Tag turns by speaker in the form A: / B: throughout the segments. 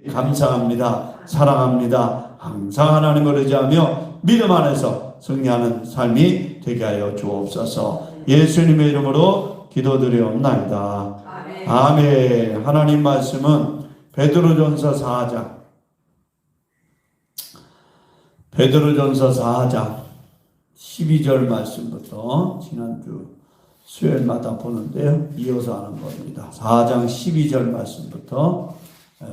A: 감사합니다. 사랑합니다. 항상 하나님을 의지하며 믿음 안에서 승리하는 삶이 되게 하여 주옵소서. 예수님의 이름으로 기도드리옵나이다. 아멘. 아멘. 하나님 말씀은 베드로전서 4장 12절 말씀부터 지난주 수요일마다 보는데요. 이어서 하는 겁니다. 4장 12절 말씀부터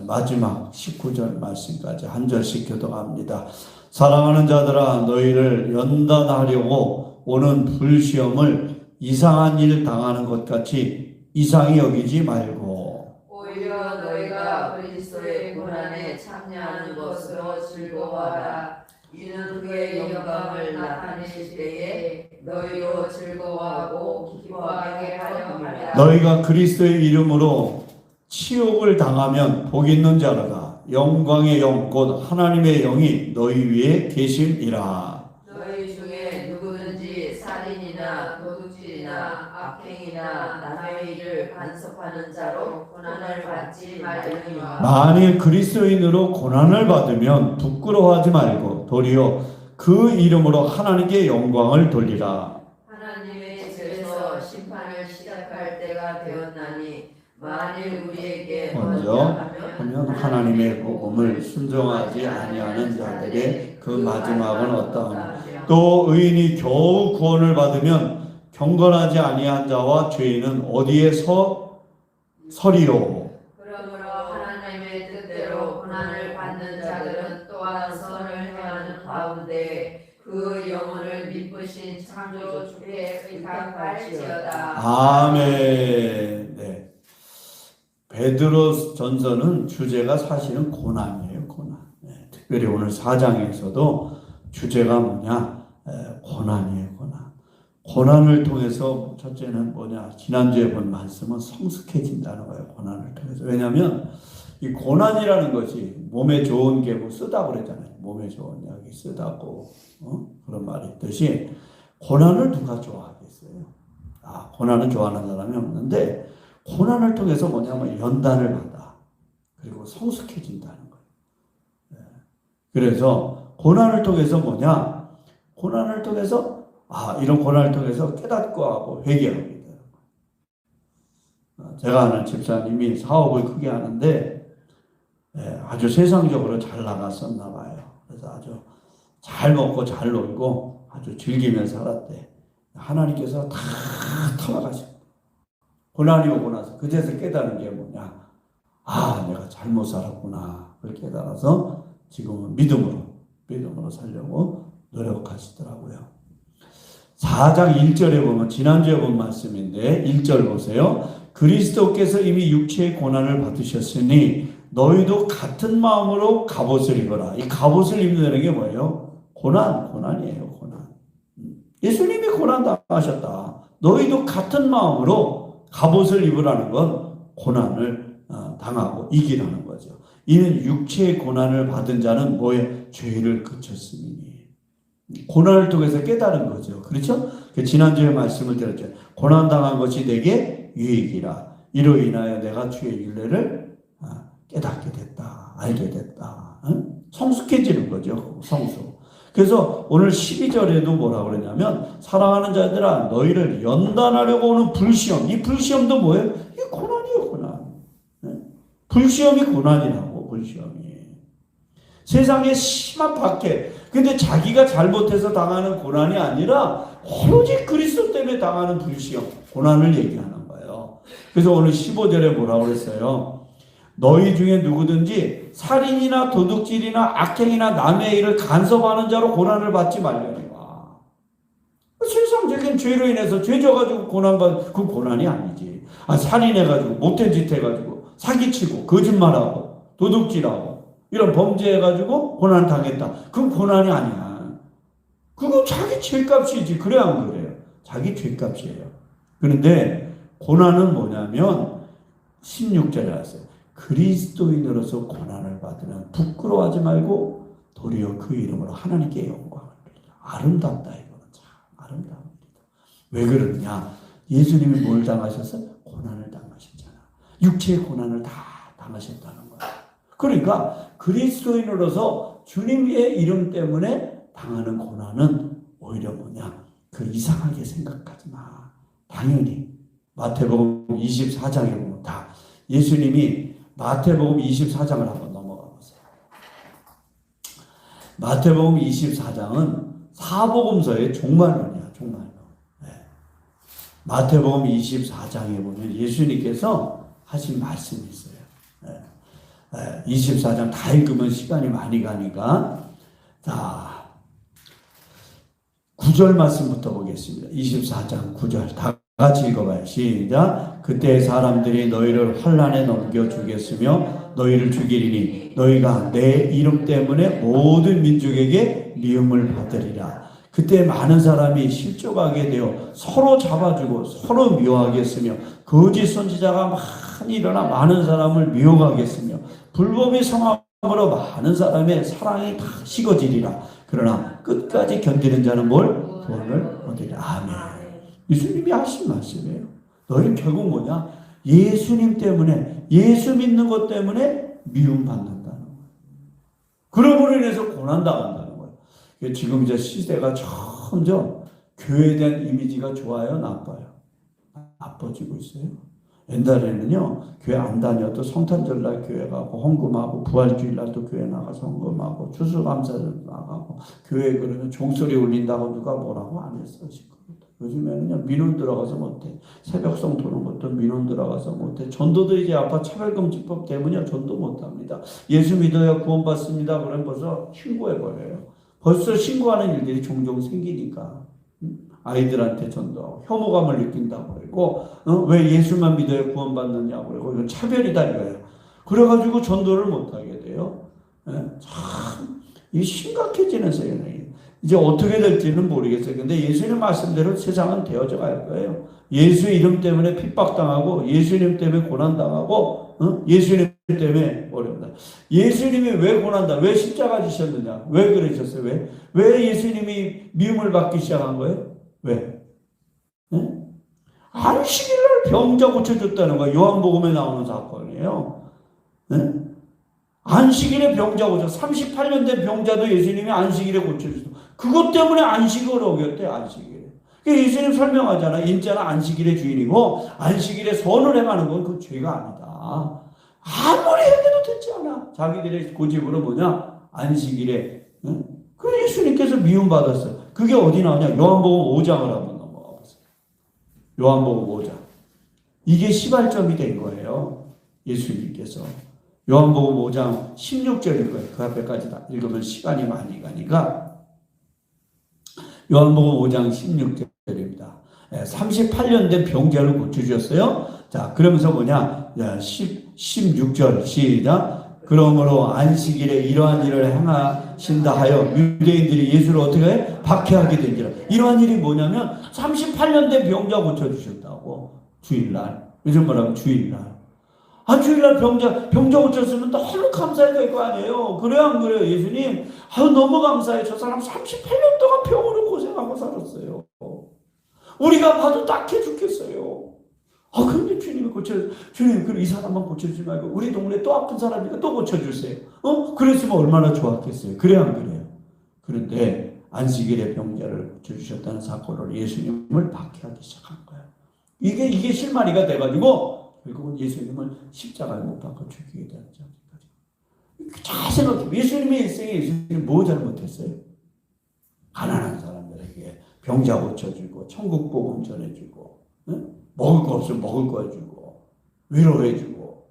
A: 마지막 19절 말씀까지 한 절씩 교독합니다. 사랑하는 자들아, 너희를 연단하려고 오는 불시험을 이상한 일 당하는 것 같이 이상히 여기지 말고
B: 오히려 너희가 그리스도의 고난에 참여하는 것으로 즐거워하라. 이는 그의 영광을 나타내실 때에 너희도 즐거워하고 기뻐하게 하려 함이라.
A: 너희가 그리스도의 이름으로 치욕을 당하면 복 있는 자로다. 영광의 영 곧 하나님의 영이 너희 위에 계심이라.
B: 너희 중에 누구든지 살인이나 도둑질이나 악행이나 남의 일을 간섭하는 자로 고난을 받지 말려니와.
A: 만일 그리스도인으로 고난을 받으면 부끄러워하지 말고 도리어 그 이름으로 하나님께 영광을 돌리라.
B: 하나님의 집에서 심판을 시작할 때가 되었나니 만일 우리에게
A: 먼저 하면 하나님의 복음을 순종하지 아니하는 자들의 그 마지막은 어떠하냐. 또 의인이 겨우 구원을 받으면 경건하지 아니한 자와 죄인은 어디에 서리요.
B: 그러므로 하나님의 뜻대로 고난을 받는 자들은 또한 선을 행하는 가운데 그 영혼을 미쁘신 창조 주께 의탁할지어다.
A: 아멘. 네. 베드로 전서는 주제가 사실은 고난이에요. 고난. 네. 특별히 오늘 4장에서도 주제가 뭐냐? 고난이에요. 고난. 고난을 통해서 첫째는 뭐냐? 지난주에 본 말씀은 성숙해진다는 거예요. 고난을 통해서. 왜냐하면 이 고난이라는 것이 몸에 좋은 게 뭐 쓰다고 그랬잖아요. 몸에 좋은 약이 쓰다고 그런 말이 있듯이 고난을 누가 좋아하겠어요? 고난을 좋아하는 사람이 없는데 고난을 통해서 뭐냐면 연단을 받아. 그리고 성숙해진다는 거예요. 네. 그래서 고난을 통해서 뭐냐? 고난을 통해서 이런 고난을 통해서 깨닫고 하고 회개하게 되는 거예요. 제가 아는 집사님이 사업을 크게 하는데 아주 세상적으로 잘 나갔었나 봐요. 그래서 아주 잘 먹고 잘 놀고 아주 즐기면서 살았대. 하나님께서 다 털어가시고 고난이 오고 나서 그제서 깨달은 게 뭐냐? 내가 잘못 살았구나. 그걸 깨달아서 지금은 믿음으로 살려고 노력하시더라고요. 4장 1절에 보면 지난주에 본 말씀인데 1절 보세요. 그리스도께서 이미 육체의 고난을 받으셨으니 너희도 같은 마음으로 갑옷을 입어라. 이 갑옷을 입는다는 게 뭐예요? 고난이에요. 고난. 예수님이 고난 당하셨다. 너희도 같은 마음으로 갑옷을 입으라는 건 고난을 당하고 이기라는 거죠. 이는 육체의 고난을 받은 자는 뭐에 죄를 그쳤으니. 고난을 통해서 깨달은 거죠. 그렇죠? 지난주에 말씀을 드렸죠. 고난당한 것이 내게 유익이라. 이로 인하여 내가 주의 윤례를 깨닫게 됐다. 알게 됐다. 성숙해지는 거죠. 성숙. 그래서 오늘 12절에도 뭐라고 그러냐면 사랑하는 자들아 너희를 연단하려고 오는 불시험. 이 불시험도 뭐예요? 이게 고난이에요. 고난. 불시험이 고난이라고. 불시험이. 세상에 심한 박해. 근데 자기가 잘못해서 당하는 고난이 아니라 오로지 그리스도 때문에 당하는 불시험. 고난을 얘기하는 거예요. 그래서 오늘 15절에 뭐라고 그랬어요? 너희 중에 누구든지 살인이나 도둑질이나 악행이나 남의 일을 간섭하는 자로 고난을 받지 말려니와. 세상적인 죄로 인해서 죄 져가지고 고난받는 그 고난이 아니지. 살인해가지고 못된 짓 해가지고 사기치고 거짓말하고 도둑질하고 이런 범죄해가지고 고난 당했다. 그건 고난이 아니야. 그거 자기 죄값이지. 그래 안 그래요? 자기 죄값이에요. 그런데 고난은 뭐냐면 16절에 왔어요. 그리스도인으로서 고난을 받으면 부끄러워하지 말고 도리어 그 이름으로 하나님께 영광을 돌리라. 아름답다. 이거는 참 아름답습니다. 왜 그러냐? 예수님이 뭘 당하셨어요? 고난을 당하셨잖아. 육체의 고난을 다 당하셨다는 거야. 그러니까 그리스도인으로서 주님의 이름 때문에 당하는 고난은 오히려 뭐냐? 그 이상하게 생각하지 마. 당연히 마태복음 24장에 보면 다 예수님이 마태복음 24장을 한번 넘어가 보세요. 마태복음 24장은 사복음서의 종말론이야, 종말론. 네. 마태복음 24장에 보면 예수님께서 하신 말씀이 있어요. 네. 24장 다 읽으면 시간이 많이 가니까 자 9절 말씀부터 보겠습니다. 24장 9절 다 같이 읽어봐요. 시작. 그때 사람들이 너희를 환난에 넘겨 주겠으며 너희를 죽이리니 너희가 내 이름 때문에 모든 민족에게 미움을 받으리라. 그때 많은 사람이 실족하게 되어 서로 잡아주고 서로 미워하겠으며 거짓 선지자가 많이 일어나 많은 사람을 미워하겠으며 불법의 성함으로 많은 사람의 사랑이 다 식어지리라. 그러나 끝까지 견디는 자는 뭘? 구원을 얻으리라. 아멘. 예수님이 하신 말씀이에요. 너희는 결국 뭐냐? 예수님 때문에, 예수 믿는 것 때문에 미움받는다는 거예요. 그러므로 인해서 고난당한다는 거예요. 지금 이제 시대가 점점 교회에 대한 이미지가 좋아요? 나빠요? 나빠지고 있어요. 옛날에는요, 교회 안 다녀도 성탄절날 교회 가고, 헌금하고, 부활주일날도 교회 나가서 헌금하고, 추수감사절 나가고, 교회 그러면 종소리 울린다고 누가 뭐라고 안 했어요. 요즘에는요, 민원 들어가서 못해. 새벽성 도는 것도 민원 들어가서 못해. 전도도 이제 아파 차별금지법 때문에 전도 못합니다. 예수 믿어야 구원받습니다. 그러면 벌써 신고해버려요. 벌써 신고하는 일들이 종종 생기니까. 아이들한테 전도하고 혐오감을 느낀다고 그러고 왜 예수만 믿어야 구원받느냐고 그러고 이건 차별이다 이거예요. 그래가지고 전도를 못하게 돼요. 참 이 심각해지는 세상이에요. 이제 어떻게 될지는 모르겠어요. 근데 예수님 말씀대로 세상은 되어져 갈 거예요. 예수 이름 때문에 핍박당하고 예수님 때문에 고난당하고 예수님 때문에 어렵다. 예수님이 왜 고난다? 왜 십자가 지셨느냐? 왜 그러셨어요? 왜 예수님이 미움을 받기 시작한 거예요? 왜? 네? 안식일날 병자 고쳐줬다는 거야. 요한복음에 나오는 사건이에요. 네? 안식일에 병자 고쳐 38년 된 병자도 예수님이 안식일에 고쳐줬어. 그것 때문에 안식을 어겼대. 안식일에. 예수님 설명하잖아. 인자는 안식일의 주인이고 안식일에 선을 행하는 건 그 죄가 아니다. 아무리 해도 되지 않아. 자기들의 고집으로 뭐냐? 안식일에. 네? 그 예수님께서 미움받았어요. 그게 어디 나오냐? 요한복음 5장을 한번 넘어가 보세요. 요한복음 5장. 이게 시발점이 된 거예요. 예수님께서. 요한복음 5장 16절일 거예요. 그 앞에까지 다 읽으면 시간이 많이 가니까. 요한복음 5장 16절입니다. 38년 된 병자를 고쳐주셨어요. 자, 그러면서 뭐냐? 16절 시작. 그러므로 안식일에 이러한 일을 행하신다 하여 유대인들이 예수를 어떻게 해? 박해하게 된지라. 이러한 일이 뭐냐면 38년 된 병자 고쳐주셨다고. 주일날. 요즘 뭐라고? 주일날. 주일날 병자 고쳤으면 너무 감사해야 될 거 아니에요. 그래요, 안 그래요? 예수님, 너무 감사해. 저 사람 38년 동안 병으로 고생하고 살았어요. 우리가 봐도 딱해 죽겠어요. 그런데 주님이 주님, 그럼 이 사람만 고쳐주지 말고, 우리 동네 또 아픈 사람이니까 또 고쳐주세요. 그랬으면 얼마나 좋았겠어요. 그래요, 안 그래요? 그런데 안식일에 병자를 고쳐주셨다는 사건으로 예수님을 박해하기 시작한 거예요. 이게 실마리가 돼가지고, 결국은 예수님을 십자가에 못 박아 죽이게 되는 자까지. 잘 생각해. 예수님의 일생에 예수님이 뭐 잘못했어요? 가난한 사람들에게 병자 고쳐주고 천국 복음 전해주고 먹을 거 없으면 먹을 거 해주고 위로해주고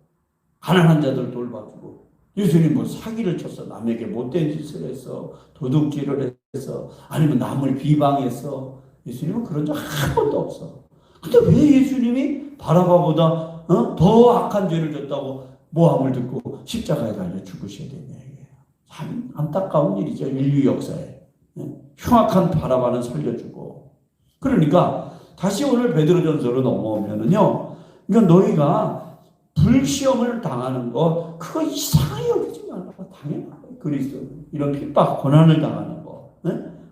A: 가난한 자들 돌봐주고. 예수님 뭐 사기를 쳤어. 남에게 못된 짓을 했어. 도둑질을 했어. 아니면 남을 비방했어. 예수님은 그런 적 한 번도 없어. 근데 왜 예수님이 바라바보다 더 악한 죄를 졌다고 모함을 듣고 십자가에 달려 죽으셔야 되냐 이게 참 안타까운 일이죠. 인류 역사에. 흉악한 바라바는 살려주고. 그러니까 다시 오늘 베드로전서로 넘어오면은요, 그러니까 너희가 불시험을 당하는 거 그거 이상하게 여기지 말라고. 당연한 거예요. 그리스도 이런 핍박 고난을 당하는 거.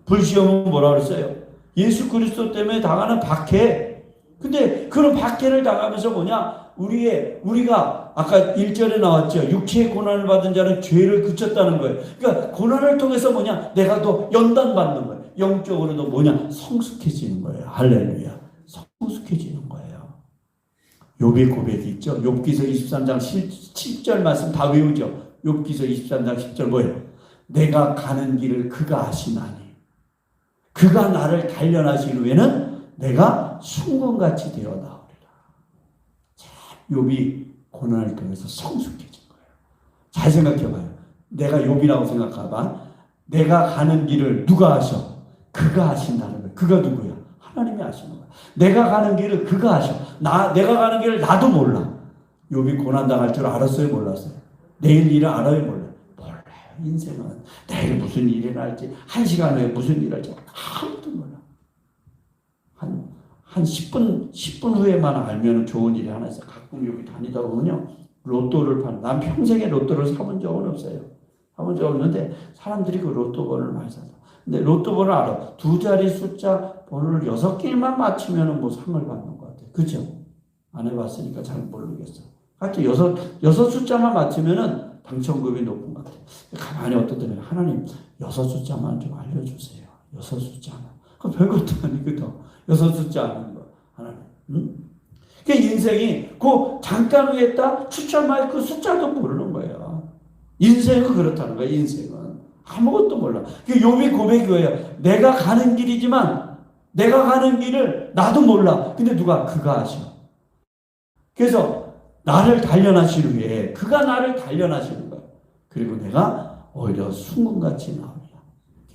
A: 불시험은 뭐라 그랬어요? 예수 그리스도 때문에 당하는 박해. 근데 그런 박해를 당하면서 뭐냐? 우리가 아까 1절에 나왔죠. 육체의 고난을 받은 자는 죄를 그쳤다는 거예요. 그러니까 고난을 통해서 뭐냐? 내가 더 연단받는 거예요. 영적으로도 뭐냐? 성숙해지는 거예요. 할렐루야. 성숙해지는 거예요. 욥의 고백이 있죠. 욥기서 23장 10절 말씀 다 외우죠. 욥기서 23장 10절 뭐예요? 내가 가는 길을 그가 아시나니 그가 나를 단련하신 후에는 내가 순금같이 되어나오리라. 욥이 고난을 통해서 성숙해진 거예요. 잘 생각해봐요. 내가 욥이라고 생각해봐. 내가 가는 길을 누가 아셔? 그가 아신다는 거예요. 그가 누구야? 하나님이 아시는 거예요. 내가 가는 길을 그가 아셔. 내가 가는 길을 나도 몰라. 욥이 고난당할 줄 알았어요? 몰랐어요? 내일 일을 알아요? 몰라요? 몰라요. 인생은 내일 무슨 일이 날지, 한 시간 후에 무슨 일을 할지 아무도 몰라. 한 10분 후에만 알면 좋은 일이 하나 있어요. 가끔 여기 다니다 보면요. 로또를 파는, 난 평생에 로또를 사본 적은 없어요. 사본 적 없는데 사람들이 그 로또 번호를 많이 사서. 근데 로또 번호를 알아. 두 자리 숫자 번호를 6개만 맞추면 뭐 상을 받는 것 같아요. 그죠? 안 해봤으니까 잘 모르겠어. 하여튼 여섯 숫자만 맞추면은 당첨금이 높은 것 같아요. 가만히 어떤 때는 하나님 6 숫자만 좀 알려주세요. 6 숫자만. 그 별것도 아니거든. 6 숫자 하는 거. 하나님. 응? 그 인생이 그 잠깐 후에 딱 추첨할 그 숫자도 모르는 거예요. 인생은 그렇다는 거예요. 인생은. 아무것도 몰라. 그 욥의 고백이 뭐예요? 내가 가는 길이지만 내가 가는 길을 나도 몰라. 근데 누가? 그가 아셔. 그래서 나를 단련하신 후에 그가 나를 단련하시는 거예요. 그리고 내가 오히려 순금같이 나오리라.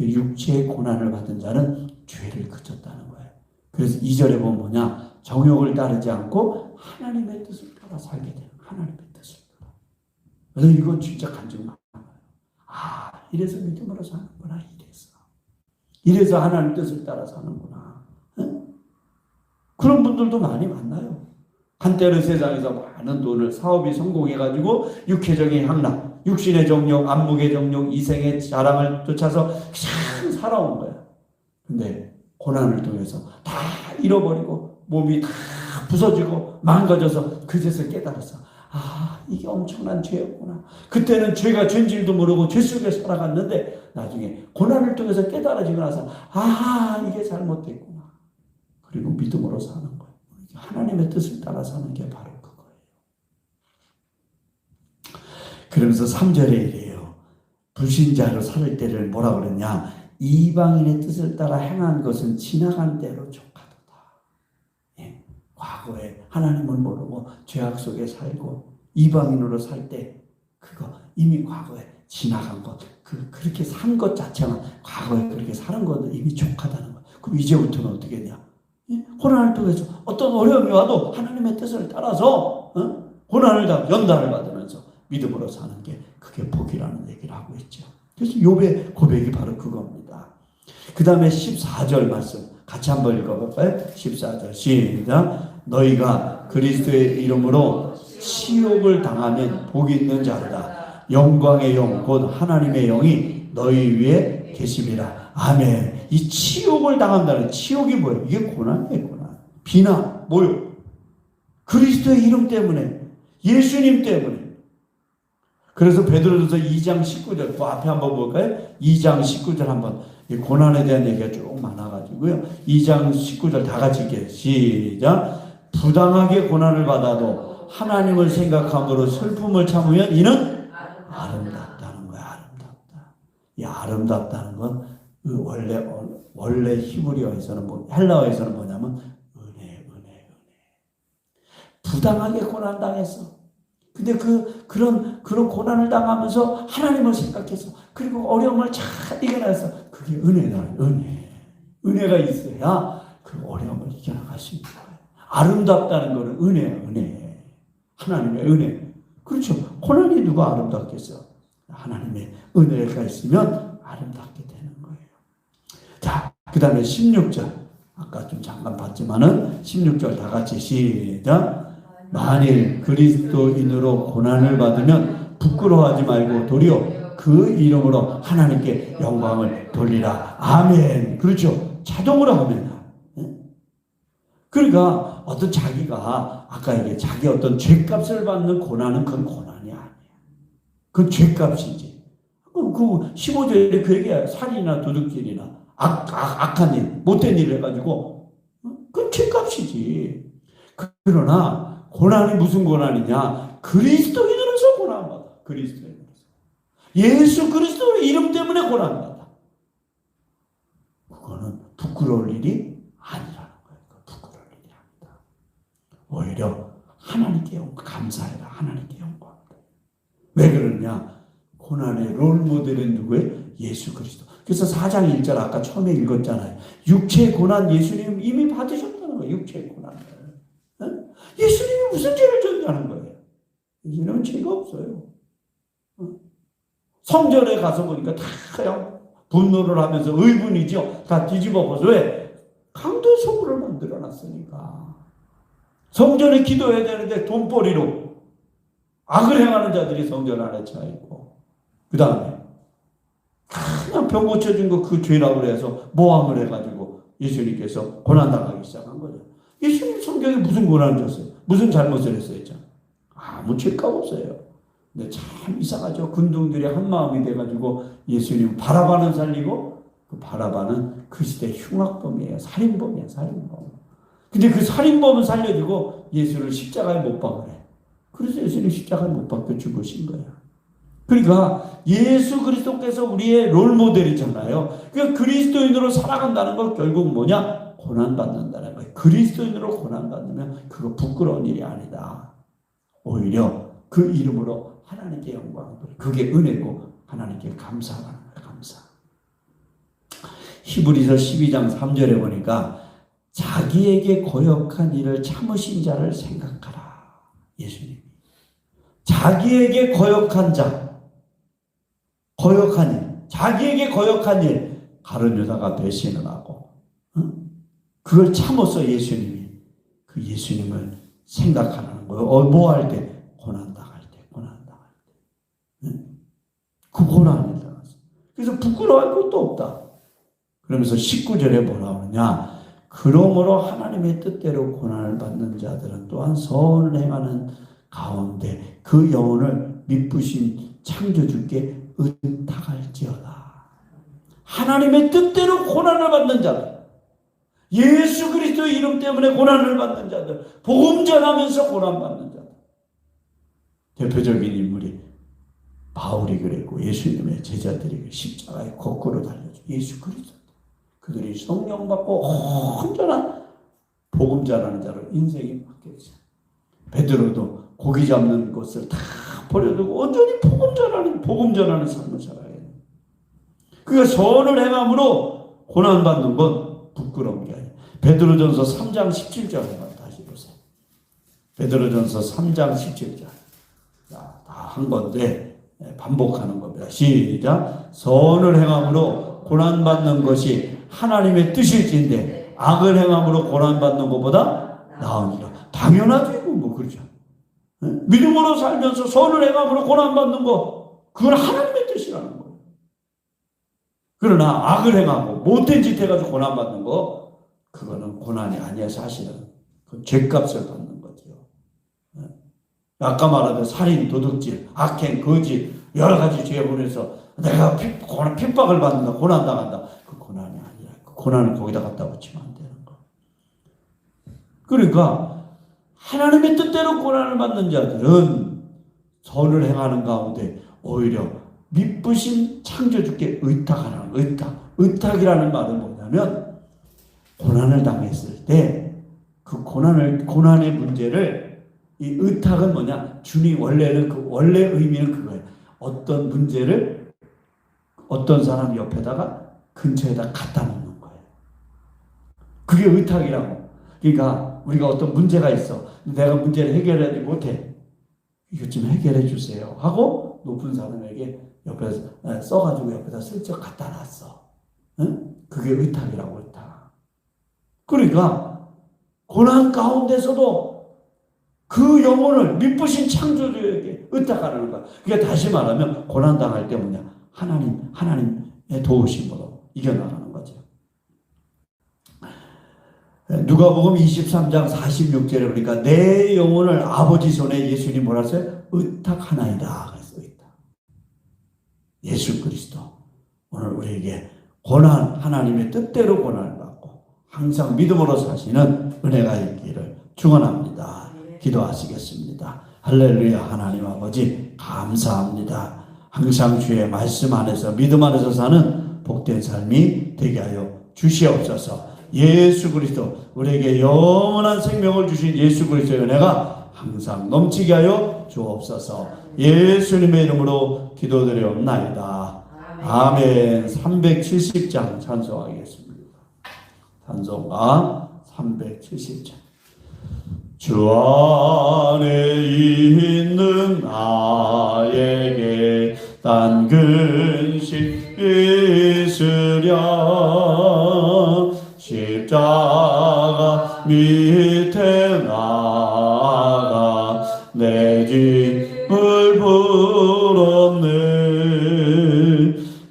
A: 육체의 고난을 받은 자는 죄를 그쳤다는 거예요. 그래서 2절에 보면 뭐냐? 정욕을 따르지 않고 하나님의 뜻을 따라 살게 돼요. 하나님의 뜻을 따라. 그래서 이건 진짜 간증 많아요. 아, 이래서 믿음으로 사는구나. 이래서 하나님 뜻을 따라 사는구나. 응? 그런 분들도 많이 만나요. 한때는 세상에서 많은 돈을 사업이 성공해가지고 육체적인 향락, 육신의 정욕, 안목의 정욕, 이생의 자랑을 쫓아서 참 살아온 거예요. 근데 고난을 통해서 다 잃어버리고 몸이 다 부서지고 망가져서 그제서 깨달았어. 아, 이게 엄청난 죄였구나. 그때는 죄가 죄인지도 모르고 죄 속에 살아갔는데 나중에 고난을 통해서 깨달아지고 나서 아, 이게 잘못됐구나. 그리고 믿음으로 사는 거예요. 하나님의 뜻을 따라 사는 게 바로 그거예요. 그러면서 3절에 이래요. 불신자로 살 때를 뭐라 그랬냐? 이방인의 뜻을 따라 행한 것은 지나간 대로 족하도다. 예. 과거에 하나님을 모르고 죄악 속에 살고 이방인으로 살 때 그거 이미 과거에 지나간 것, 그렇게 산 것 자체가 과거에 그렇게 사는 것도 이미 족하다는 거예요. 그럼 이제부터는 어떻게 되냐? 고난을 통해서 어떤 어려움이 와도 하나님의 뜻을 따라서 고난을 다 연단을 받으면서 믿음으로 사는 게 그게 복이라는 얘기를 하고 있죠. 그래서 욥의 고백이 바로 그겁니다. 그 다음에 14절 말씀 같이 한번 읽어볼까요? 14절 시작. 너희가 그리스도의 이름으로 치욕을 당하면 복이 있는 자로다. 영광의 영 곧 하나님의 영이 너희 위에 계심이라. 아멘. 이 치욕을 당한다는 치욕이 뭐예요? 이게 고난이에요. 고난. 비난. 뭐요? 그리스도의 이름 때문에, 예수님 때문에. 그래서 베드로전서 2장 19절 그 앞에 한번 볼까요? 2장 19절 한번. 이 고난에 대한 얘기가 쭉 많아가지고요. 2장 19절 다 같이 읽게요. 시작. 부당하게 고난을 받아도 하나님을 생각함으로 슬픔을 참으면 이는 아름답다는 거야. 아름답다. 이 아름답다는 건 원래 히브리어에서는 헬라어에서는 뭐냐면 은혜. 부당하게 고난 당했어. 근데 그런 고난을 당하면서 하나님을 생각해서 그리고 어려움을 잘 이겨내서 그게 은혜다. 은혜가 있어야 그 어려움을 이겨나갈 수 있는 거예요. 아름답다는 거는 은혜. 하나님의 은혜. 그렇죠. 고난이 누가 아름답겠어? 하나님의 은혜가 있으면 아름답게 되는 거예요. 자, 그 다음에 16절. 아까 좀 잠깐 봤지만은 16절 다 같이 시작. 만일 그리스도인으로 고난을 받으면 부끄러워하지 말고 도리어 그 이름으로 하나님께 영광을 돌리라. 아멘. 그렇죠. 자동으로 하면. 그러니까 어떤 자기가 아까 얘기해 자기 어떤 죄값을 받는 고난은 그건 고난이 아니에요. 그건 죄값이지. 그 15절에 그 얘기야. 살인이나 도둑질이나 악한 일, 못된 일을 해가지고 그건 죄값이지. 그러나 고난이 무슨 고난이냐? 그리스도인으로서 고난받아. 그리스도인으로서. 예수 그리스도의 이름 때문에 고난받아. 그거는 부끄러울 일이 아니라는 거예요. 부끄러울 일이 아니다. 오히려 하나님께 감사해라. 하나님께 영광한다. 왜 그러냐? 고난의 롤모델은 누구예요? 예수 그리스도. 그래서 4장 1절 아까 처음에 읽었잖아요. 육체의 고난 예수님 이미 받으셨다는 거예요. 육체의 고난을. 예수님이 무슨 죄를 졌냐는 거예요. 예수님은 죄가 없어요. 성전에 가서 보니까 다 그냥 분노를 하면서 의분이죠. 다 뒤집어 보죠. 왜? 강도 소굴을 만들어 놨으니까. 성전에 기도해야 되는데 돈벌이로 악을 행하는 자들이 성전 안에 차 있고, 그 다음에 그냥 병 고쳐준 거 그 죄라고 해서 모함을 해가지고 예수님께서 고난당하기 시작한 거죠. 예수님 성경에 무슨 고난을 줬어요? 무슨 잘못을 했어요? 아무 죄값 없어요. 근데 참 이상하죠. 군중들이 한 마음이 돼가지고 예수님 바라바는 살리고 그 바라바는 그 시대 흉악범이에요. 살인범이에요. 살인범. 근데 그 살인범은 살려주고 예수를 십자가에 못 박으래. 그래서 예수님 십자가에 못 박혀 죽으신 거예요. 그러니까 예수 그리스도께서 우리의 롤모델이잖아요. 그러니까 그리스도인으로 살아간다는 건 결국 뭐냐? 고난받는다는 거예요. 그리스도인으로 고난받으면 그거 부끄러운 일이 아니다. 오히려 그 이름으로 하나님께 영광을 돌려. 그게 은혜고 하나님께 감사하는 거예요. 감사. 히브리서 12장 3절에 보니까 자기에게 거역한 일을 참으신 자를 생각하라. 예수님. 자기에게 거역한 자. 거역한 일. 자기에게 거역한 일. 다른 여자가 배신을 하고. 그걸 참아서 예수님이 그 예수님을 생각하는 거예요. 뭐 할 때? 고난당할 때. 고난당할 때. 그 고난을 당했어. 그래서 부끄러워할 것도 없다. 그러면서 19절에 뭐라 하느냐? 그러므로 하나님의 뜻대로 고난을 받는 자들은 또한 선을 행하는 가운데 그 영혼을 미쁘신 창조주께 의탁할지어다. 하나님의 뜻대로 고난을 받는 자들, 예수 그리스도의 이름 때문에 고난을 받는 자들, 복음 전하면서 고난받는 자들. 대표적인 인물이 바울이 그랬고 예수님의 제자들이 십자가에 거꾸로 달려줘. 예수 그리스도. 그들이 성령 받고 온전한 복음 전하는 자로 인생이 바뀌었어요. 베드로도 고기 잡는 것을 다 버려두고 온전히 복음 전하는 삶을 살아야 해요. 그러니까 선을 행함으로 고난받는 건 부끄러운 게 아니에요. 베드로전서 3장 17절 한번 다시 보세요. 베드로전서 3장 17절. 자, 다 한 건데 반복하는 겁니다. 시작. 선을 행함으로 고난받는 것이 하나님의 뜻일진데 악을 행함으로 고난받는 것보다 나으니라. 당연하죠. 뭐 그렇죠. 믿음으로 살면서 선을 행함으로 고난받는 거, 그건 하나님의 뜻이라는 거예요. 그러나 악을 행하고 못된 짓 해가지고 고난받는 거, 그거는 고난이 아니야. 사실은 그 죄값을 받는 거죠. 아까 말한 살인, 도둑질, 악행, 거짓 여러 가지 죄에 보내서 내가 핍박을 받는다, 고난당한다. 그 고난이 아니야. 그 고난을 거기다 갖다 붙이면 안 되는 거. 그러니까 하나님의 뜻대로 고난을 받는 자들은 선을 행하는 가운데 오히려 미쁘신 창조주께 의탁하는 의탁이라는 말은 뭐냐면 고난을 당했을 때 그 고난의 문제를 이 의탁은 뭐냐? 주님 원래는 원래 의미는 그거예요. 어떤 문제를 어떤 사람 옆에다가 근처에다 갖다 놓는 거예요. 그게 의탁이라고. 그러니까 우리가 어떤 문제가 있어. 내가 문제를 해결하지 못해. 이것 좀 해결해 주세요. 하고 높은 사람에게 옆에서 써가지고 옆에다 슬쩍 갖다 놨어. 응? 그게 의탁이라고 의탁. 그러니까 고난 가운데서도 그 영혼을 미쁘신 창조주에게 의탁하는 거야. 그게 다시 말하면 고난 당할 때 뭐냐? 하나님의 도우심으로 이겨나가는 거죠. 누가복음 23장 46절에 보니까 내 영혼을 아버지 손에 예수님 뭐라 했어요? 의탁하나이다. 그랬어요. 예수 그리스도 오늘 우리에게 고난, 하나님의 뜻대로 고난을 받고 항상 믿음으로 사시는 은혜가 있기를 축원합니다. 기도하시겠습니다. 할렐루야. 하나님 아버지 감사합니다. 항상 주의 말씀 안에서 믿음 안에서 사는 복된 삶이 되게 하여 주시옵소서. 예수 그리스도 우리에게 영원한 생명을 주신 예수 그리스도의 은혜가 항상 넘치게 하여 주옵소서. 예수님의 이름으로 기도드리옵나이다. 아멘. 370장 찬송하겠습니다. 찬송가 370장. 주 안에 있는 나에게 딴 근심 있으랴. 십자가 밑에 나가 내 짐을 풀었네.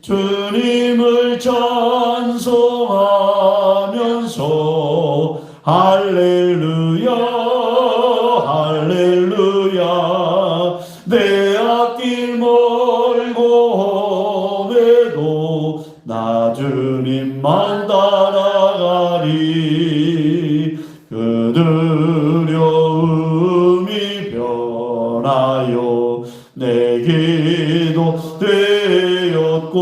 A: 주님을 찬송하면서 할렐루야 할렐루야. 내 앞길 멀고 험해도 나 주님만 따라가리. 그 두려움이 변하여 내게도 되었고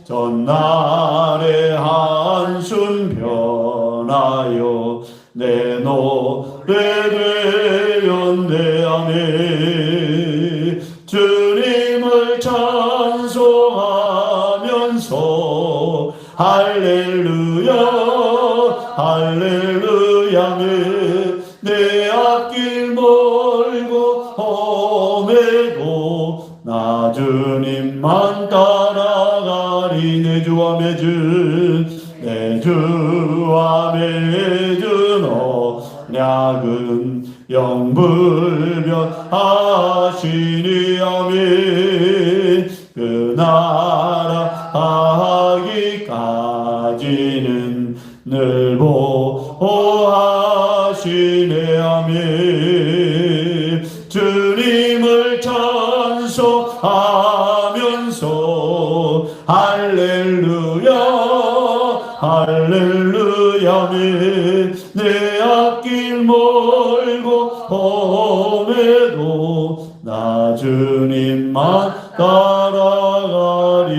A: 전날의 한숨 변하여 내 노래 되었네. 아멘. 주님을 찬송하면서 할렐루야 할렐루야. 내 앞길 멀고 험해도 나 주님만 따라가리. 내 주와 맺은 내 주와 맺은 언약은 영불변하시니. 아멘. 그 나라 하기까지는 늘 보호하시네. 아멘. 주님을 찬송하면서 할렐루야 할렐루야. 아멘. 내 앞길 멀고 험해도 나 주님만 따라가리.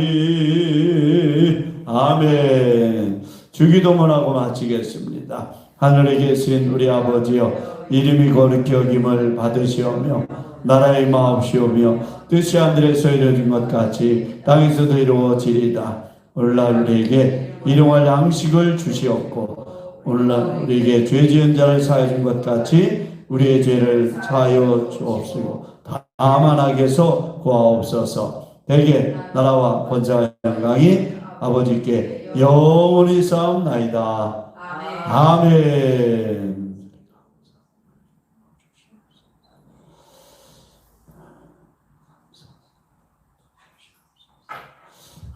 A: 아멘. 주기도문하고 마치겠습니다. 하늘에 계신 우리 아버지여, 이름이 거룩히 여김을 받으시오며 나라의 마옵시오며 뜻이 하늘에서 이루어진 것 같이 땅에서도 이루어지리다. 오늘날 우리에게 일용할 양식을 주시옵고 오늘날 우리에게 죄 지은 자를 사하여 준 것 같이 우리의 죄를 사하여 주옵시고 다만 악에서 구하옵소서. 대개 나라와 권세와 영광이 아버지께 영원히 싸움나이다. 아멘.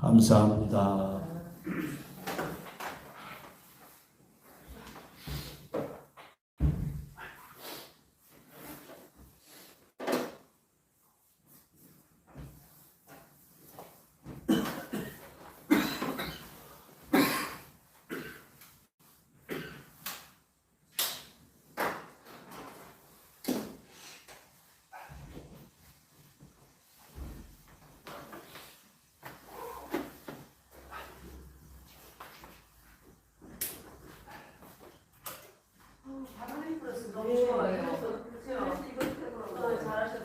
A: 감사합니다.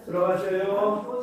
A: 들어가세요.